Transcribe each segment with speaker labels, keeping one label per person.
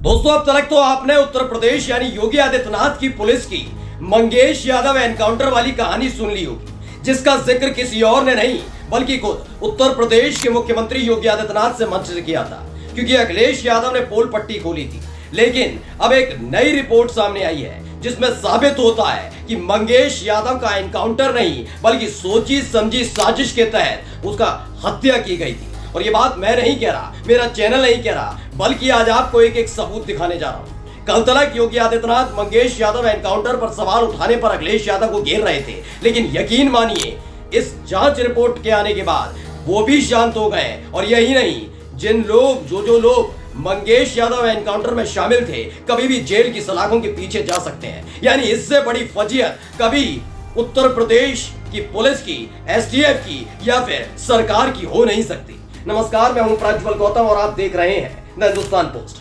Speaker 1: दोस्तों, अब तक तो आपने उत्तर प्रदेश यानी योगी आदित्यनाथ की पुलिस की मंगेश यादव एनकाउंटर वाली कहानी सुन ली होगी, जिसका जिक्र किसी और ने नहीं बल्कि खुद उत्तर प्रदेश के मुख्यमंत्री योगी आदित्यनाथ से मंच से किया था, क्योंकि अखिलेश यादव ने पोल पट्टी खोली थी। लेकिन अब एक नई रिपोर्ट सामने आई है जिसमें साबित होता है कि मंगेश यादव का एनकाउंटर नहीं बल्कि सोची समझी साजिश के तहत उसका हत्या की गई थी। और ये बात मैं नहीं कह रहा, मेरा चैनल नहीं कह रहा, बल्कि आज आपको एक एक सबूत दिखाने जा रहा हूं। कल तक योगी आदित्यनाथ मंगेश यादव एनकाउंटर पर सवाल उठाने पर अखिलेश यादव को घेर रहे थे, लेकिन यकीन मानिए इस जांच रिपोर्ट के आने के बाद वो भी शांत हो गए। और यही नहीं, जो लोग मंगेश यादव एनकाउंटर में शामिल थे कभी भी जेल की सलाखों के पीछे जा सकते हैं। यानी इससे बड़ी फजीयत कभी उत्तर प्रदेश की पुलिस की, एसटीएफ की या फिर सरकार की हो नहीं सकती। नमस्कार, मैं हूं प्रज्वल गौतम और आप देख रहे हैं द हिंदुस्तान पोस्ट।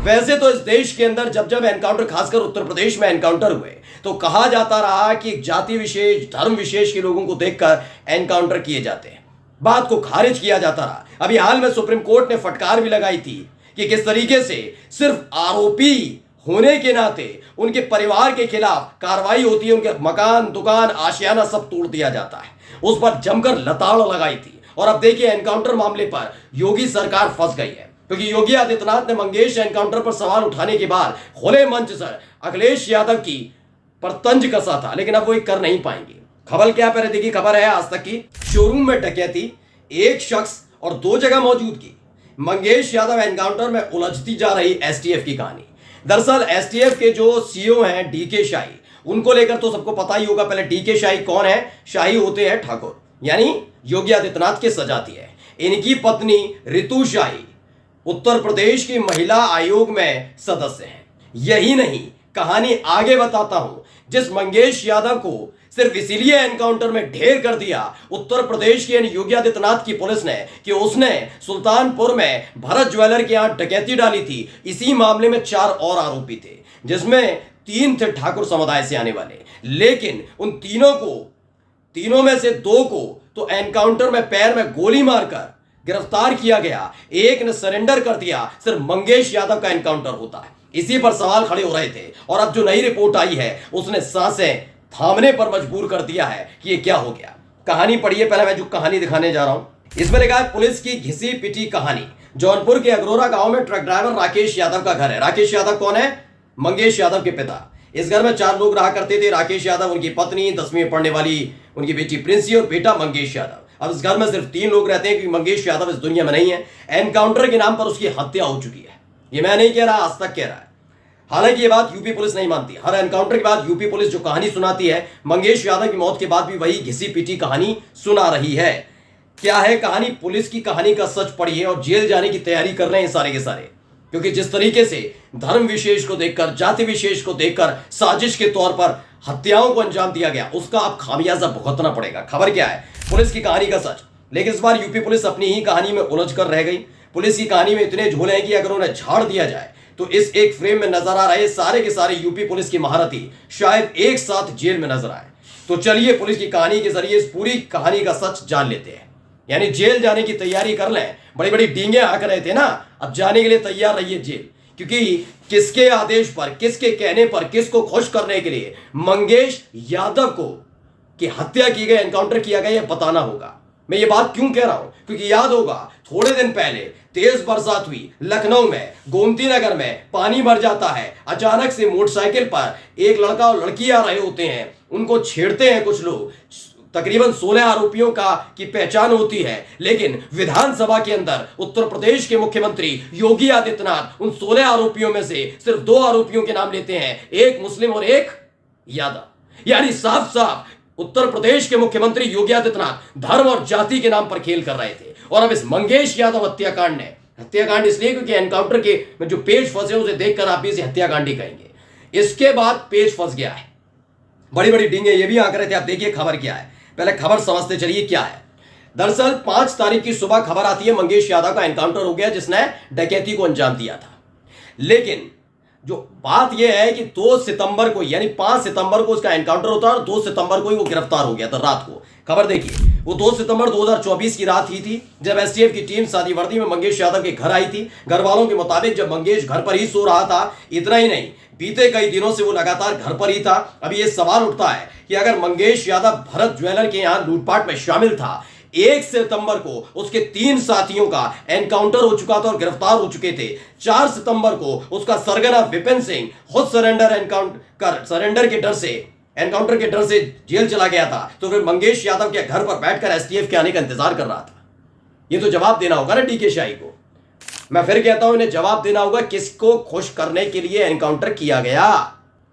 Speaker 1: वैसे तो इस देश के अंदर जब जब एनकाउंटर, खासकर उत्तर प्रदेश में एनकाउंटर हुए, तो कहा जाता रहा कि जाति विशेष, धर्म विशेष के लोगों को देखकर एनकाउंटर किए जाते हैं। बात को खारिज किया जाता रहा। अभी हाल में सुप्रीम कोर्ट ने फटकार भी लगाई थी कि किस तरीके से सिर्फ आरोपी होने के नाते उनके परिवार के खिलाफ कार्रवाई होती है, उनके मकान, दुकान, आशियाना सब तोड़ दिया जाता है। उस पर जमकर लताड़ लगाई थी। और अब देखिए, एनकाउंटर मामले पर योगी सरकार फंस गई है, क्योंकि योगी आदित्यनाथ ने मंगेश एनकाउंटर पर सवाल उठाने के बाद खुले मंच से अखिलेश यादव की पर तंज कसा था, लेकिन अब वो कर नहीं पाएंगे। खबर क्या, पहले देखिए खबर है आज तक की। शोरूम में डकैती, एक शख्स और दो जगह मौजूदगी, मंगेश यादव एनकाउंटर में उलझती जा रही एसटीएफ की कहानी। दरअसल एसटीएफ के जो सीईओ हैं डीके शाही, उनको लेकर तो सबको पता ही होगा। पहले डीके शाही कौन है? शाही होते हैं ठाकुर, यानी योगी आदित्यनाथ के सजाती है। इनकी पत्नी रितु शाही उत्तर प्रदेश की महिला आयोग में सदस्य हैं। यही नहीं, कहानी आगे बताता हूं। जिस मंगेश यादव को सिर्फ इसीलिए एनकाउंटर में ढेर कर दिया उत्तर प्रदेश की यानी योगी आदित्यनाथ की पुलिस ने कि उसने सुल्तानपुर में भरत ज्वेलर के यहां डकैती डाली थी। इसी मामले में 4 और आरोपी थे, जिसमें 3 थे ठाकुर समुदाय से आने वाले। लेकिन उन तीनों में से 2 को तो एनकाउंटर में पैर में गोली मारकर गिरफ्तार किया गया, एक ने सरेंडर कर दिया। सिर्फ मंगेश यादव का एनकाउंटर होता है। इसी पर सवाल खड़े हो रहे थे। और अब जो नई रिपोर्ट आई है उसने सांसें थामने पर मजबूर कर दिया है कि ये क्या हो गया। कहानी पढ़िए, पहले मैं जो कहानी दिखाने जा रहा हूं इसमें लिखा है पुलिस की घिसी पिटी कहानी। जौनपुर के अगरोरा गांव में ट्रक ड्राइवर राकेश यादव का घर है। राकेश यादव कौन है? मंगेश यादव के पिता। इस घर में 4 लोग रहा करते थे, राकेश यादव, उनकी पत्नी, 10वीं में पढ़ने वाली उनकी बेटी प्रिंसी और बेटा मंगेश यादव। अब इस घर में सिर्फ 3 लोग रहते हैं, क्योंकि मंगेश यादव इस दुनिया में नहीं है। एनकाउंटर के नाम पर उसकी हत्या हो चुकी है। ये मैं नहीं कह रहा, आज तक कह रहा है। हालांकि ये बात यूपी पुलिस नहीं मानती। हर एनकाउंटर के बाद यूपी पुलिस जो कहानी सुनाती है, मंगेश यादव की मौत के बाद भी वही घिसी पिटी कहानी सुना रही है। क्या है कहानी? पुलिस की कहानी का सच पढ़िए और जेल जाने की तैयारी कर रहे हैं सारे के सारे, क्योंकि जिस तरीके से धर्म विशेष को देखकर, जाति विशेष को देखकर साजिश के तौर पर हत्याओं को अंजाम दिया गया, उसका अब खामियाजा भुगतना पड़ेगा। खबर क्या है? पुलिस की कहानी का सच। लेकिन इस बार यूपी पुलिस अपनी ही कहानी में उलझ कर रह गई। पुलिस की कहानी में इतने झोले हैं कि अगर उन्हें झाड़ दिया जाए तो इस एक फ्रेम में नजर आ रहे सारे के सारे यूपी पुलिस की महारथी शायद एक साथ जेल में नजर आए। तो चलिए पुलिस की कहानी के जरिए इस पूरी कहानी का सच जान लेते हैं। यानी जेल जाने की तैयारी कर लें। बड़ी बड़ी डींगे आकर रहे थे ना, अब जाने के लिए तैयार रहिए जेल। क्योंकि किसके आदेश पर, किसके कहने पर, किसको खुश करने के लिए मंगेश यादव को की हत्या की गई, एनकाउंटर किया गया, यह बताना होगा। मैं ये बात क्यों कह रहा हूं? क्योंकि याद होगा थोड़े दिन पहले तेज बरसात हुई लखनऊ में, गोमती नगर में पानी भर जाता है। अचानक से मोटरसाइकिल पर एक लड़का और लड़की आ रहे होते हैं, उनको छेड़ते हैं कुछ लोग। तकरीबन 16 आरोपियों की पहचान होती है। लेकिन विधानसभा के अंदर उत्तर प्रदेश के मुख्यमंत्री योगी आदित्यनाथ उन 16 आरोपियों में से सिर्फ 2 आरोपियों के नाम लेते हैं, एक मुस्लिम और एक यादव। यानी साफ साफ उत्तर प्रदेश के मुख्यमंत्री योगी आदित्यनाथ धर्म और जाति के नाम पर खेल कर रहे थे। और अब इस मंगेश यादव हत्याकांड इसलिए क्योंकि एनकाउंटर के में जो पेज फंसे उसे देखकर आप इसे हत्याकांड ही कहेंगे। इसके बाद पेज फंस गया है, बड़ी बड़ी डींगे ये भी आकर रहे थे। आप देखिए खबर क्या है, पहले खबर समझते चलिए क्या है। दरअसल 5 तारीख की सुबह खबर आती है मंगेश यादव का एनकाउंटर हो गया, जिसने डकैती को अंजाम दिया था। लेकिन जो बात यह है कि 2 सितंबर को, यानी 5 सितंबर को उसका एनकाउंटर होता है और 2 सितंबर को ही वो गिरफ्तार हो गया था रात को। खबर देखिए, वो 2 सितंबर 2024 की रात ही थी जब एसटीएफ की टीम सादी वर्दी में मंगेश यादव के घर आई थी। घर वालों के मुताबिक जब मंगेश घर पर ही सो रहा था, इतना ही नहीं बीते कई दिनों से वो लगातार घर पर ही था। अब ये सवाल उठता है कि अगर मंगेश यादव भरत ज्वेलर के यहां लूटपाट में शामिल था, 1 सितंबर को उसके 3 साथियों का एनकाउंटर हो चुका था और गिरफ्तार हो चुके थे। 4 सितंबर को उसका सरगना विपिन सिंह खुद सरेंडर के डर से एनकाउंटर के डर से जेल चला गया था, तो फिर मंगेश यादव के घर पर बैठकर एसटीएफ के आने का इंतजार कर रहा था। ये तो जवाब देना होगा ना डीके शाही को। मैं फिर कहता हूं, इन्हें जवाब देना होगा किसको खुश करने के लिए एनकाउंटर किया गया।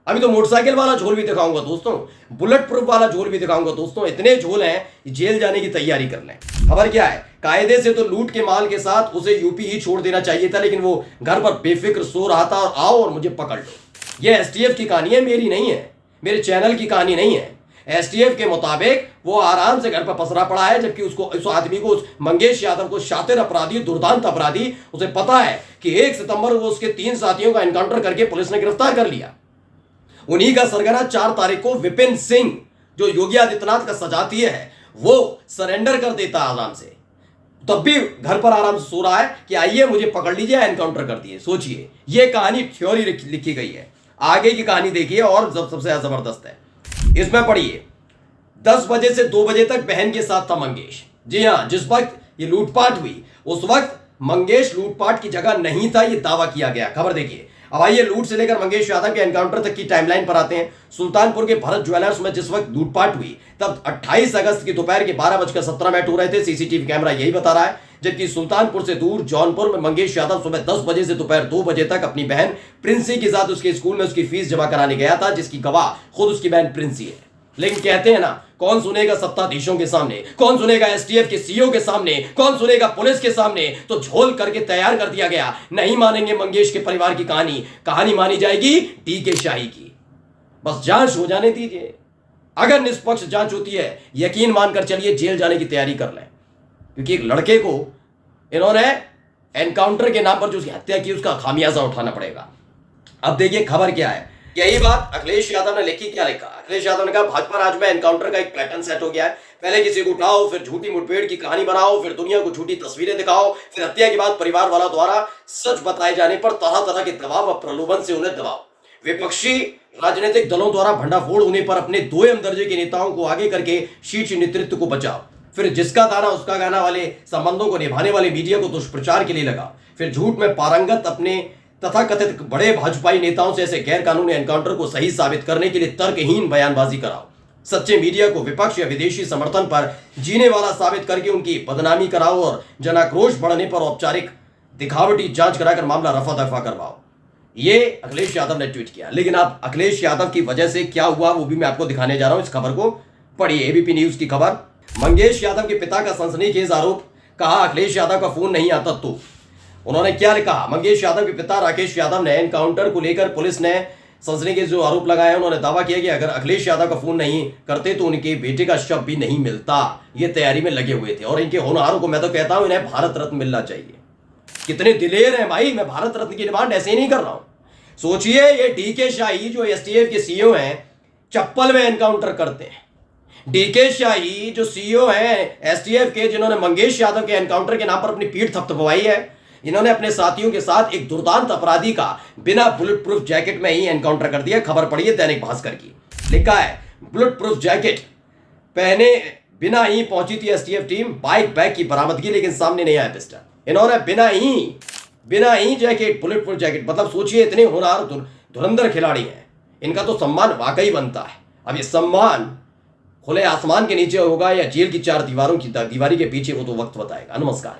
Speaker 1: अभी तो मोटरसाइकिल वाला झोल भी दिखाऊंगा दोस्तों, बुलेट प्रूफ वाला झोल भी दिखाऊंगा दोस्तों। इतने झोल हैं जेल जाने की तैयारी कर लें। खबर क्या है, कायदे से तो लूट के माल के साथ उसे यूपी ही छोड़ देना चाहिए था, लेकिन वो घर पर बेफिक्र सो रहा था और आओ और मुझे पकड़ लो। ये एसटीएफ की कहानी है, मेरी नहीं है, मेरे चैनल की कहानी नहीं है। एसटीएफ के मुताबिक वो आराम से घर पर पसरा पड़ा है, जबकि उसको उस आदमी को, उस मंगेश यादव को, शातिर अपराधी, दुर्दांत अपराधी, उसे पता है कि 1 सितंबर को उसके 3 साथियों का एनकाउंटर करके पुलिस ने गिरफ्तार कर लिया। उन्हीं का सरगना 4 तारीख को विपिन सिंह, जो योगी आदित्यनाथ का सजातीय है, वो सरेंडर कर देता आराम से। तब भी घर पर आराम से सो रहा है कि आइए मुझे पकड़ लीजिए, एनकाउंटर कर दिए। सोचिए, ये कहानी थ्योरी लिखी गई है, आगे की कहानी देखिए और सबसे जबरदस्त है। इसमें पढ़िए, 10 बजे से 2 बजे तक बहन के साथ था मंगेश। जी हां, जिस वक्त ये लूटपाट हुई उस वक्त मंगेश लूटपाट की जगह नहीं था, ये दावा किया गया। खबर देखिए। अब आइए लूट से लेकर मंगेश यादव के एनकाउंटर तक की टाइमलाइन पर आते हैं। सुल्तानपुर के भरत ज्वेलर्स में जिस वक्त लूटपाट हुई तब 28 अगस्त की दोपहर के 12:17 हो रहे थे। सीसीटीवी कैमरा यही बता रहा है। जबकि सुल्तानपुर से दूर जौनपुर में मंगेश यादव सुबह 10 बजे से दोपहर 2 बजे तक अपनी बहन प्रिंसी के साथ उसके स्कूल में उसकी फीस जमा कराने गया था, जिसकी गवाह खुद उसकी बहन प्रिंसी है। लेकिन कहते हैं ना, कौन सुनेगा सत्ताधीशों के सामने, कौन सुनेगा एसटीएफ के सीईओ के सामने, कौन सुनेगा पुलिस के सामने। तो झोल करके तैयार कर दिया गया। नहीं मानेंगे मंगेश के परिवार की कहानी मानी जाएगी डीके शाही की। बस जांच हो जाने दीजिए। अगर निष्पक्ष जांच होती है, यकीन मानकर चलिए जेल जाने की तैयारी कर लें, क्योंकि एक लड़के को इन्होंने एनकाउंटर के नाम पर जो उसकी हत्या की उसका खामियाजा उठाना पड़ेगा। अब देखिए खबर क्या है। यही बात अखिलेश यादव ने लिखी। क्या लिखा अखिलेश यादव ने? कहा भाजपा राज में एनकाउंटर का एक पैटर्न सेट हो गया है। पहले किसी को उठाओ, फिर झूठी मुठभेड़ की कहानी बनाओ, फिर दुनिया को झूठी तस्वीरें दिखाओ, फिर हत्या के बाद परिवार वालों द्वारा सच बताए जाने पर तरह तरह के दबाव और प्रलोभन से उन्हें दबाओ। विपक्षी राजनीतिक दलों द्वारा भंडाफोड़ होने पर अपने 2M दर्जे के नेताओं को आगे करके शीर्ष नेतृत्व को बचाओ। फिर जिसका दाना उसका गाना वाले संबंधों को निभाने वाले मीडिया को दुष्प्रचार के लिए लगाओ। फिर झूठ में पारंगत अपने तथाकथित बड़े भाजपाई नेताओं से ऐसे गैर कानूनी एनकाउंटर को सही साबित करने के लिए तर्कहीन बयानबाजी कराओ। सच्चे मीडिया को विपक्ष या विदेशी समर्थन पर जीने वाला साबित करके उनकी बदनामी कराओ और जनाक्रोश बढ़ने पर औपचारिक दिखावटी जांच कराकर मामला रफा दफा करवाओ। ये अखिलेश यादव ने ट्वीट किया। लेकिन आप अखिलेश यादव की वजह से क्या हुआ वो भी मैं आपको दिखाने जा रहा हूं। इस खबर को पढ़िए, एबीपी न्यूज की खबर। मंगेश यादव के पिता का सनसनीखेज आरोप। कहा अखिलेश यादव का फोन नहीं आता तो। उन्होंने क्या लिखा? मंगेश यादव के पिता राकेश यादव ने एनकाउंटर को लेकर पुलिस ने सनसनीखेज जो आरोप लगाया, उन्होंने दावा किया कि अगर अखिलेश यादव का फोन नहीं करते तो उनके बेटे का शव भी नहीं मिलता। ये तैयारी में लगे हुए थे और इनके होनहारों को मैं तो कहता हूं इन्हें भारत रत्न मिलना चाहिए। कितने दिलेर हैं भाई। मैं भारत रत्न की डिमांड ऐसे ही नहीं कर रहा हूं। सोचिए, ये डीके शाही जो एसटीएफ के सीईओ हैं, चप्पल में एनकाउंटर करते हैं। डीके शाही जो सीईओ हैं एसटीएफ के, जिन्होंने मंगेश यादव के एनकाउंटर के नाम पर अपनी पीठ थपथपवाई है, इन्होंने अपने साथियों के साथ एक दुर्दांत अपराधी का बिना बुलेट प्रूफ जैकेट में ही एनकाउंटर कर दिया। खबर पढ़िए दैनिक भास्कर की। लिखा है बुलेट प्रूफ जैकेट पहने बिना ही पहुंची थी एसटीएफ टीम। बाइक बैग की बरामदगी, लेकिन सामने नहीं आया पिस्टल। इन्होंने बिना ही जैकेट, बुलेट प्रूफ जैकेट, मतलब सोचिए इतने होनहार धुरंधर खिलाड़ी हैं, इनका तो सम्मान वाकई बनता है। अब ये सम्मान खुले आसमान के नीचे होगा या जेल की 4 दीवारों की दीवारी के पीछे, वो तो वक्त बताएगा। नमस्कार।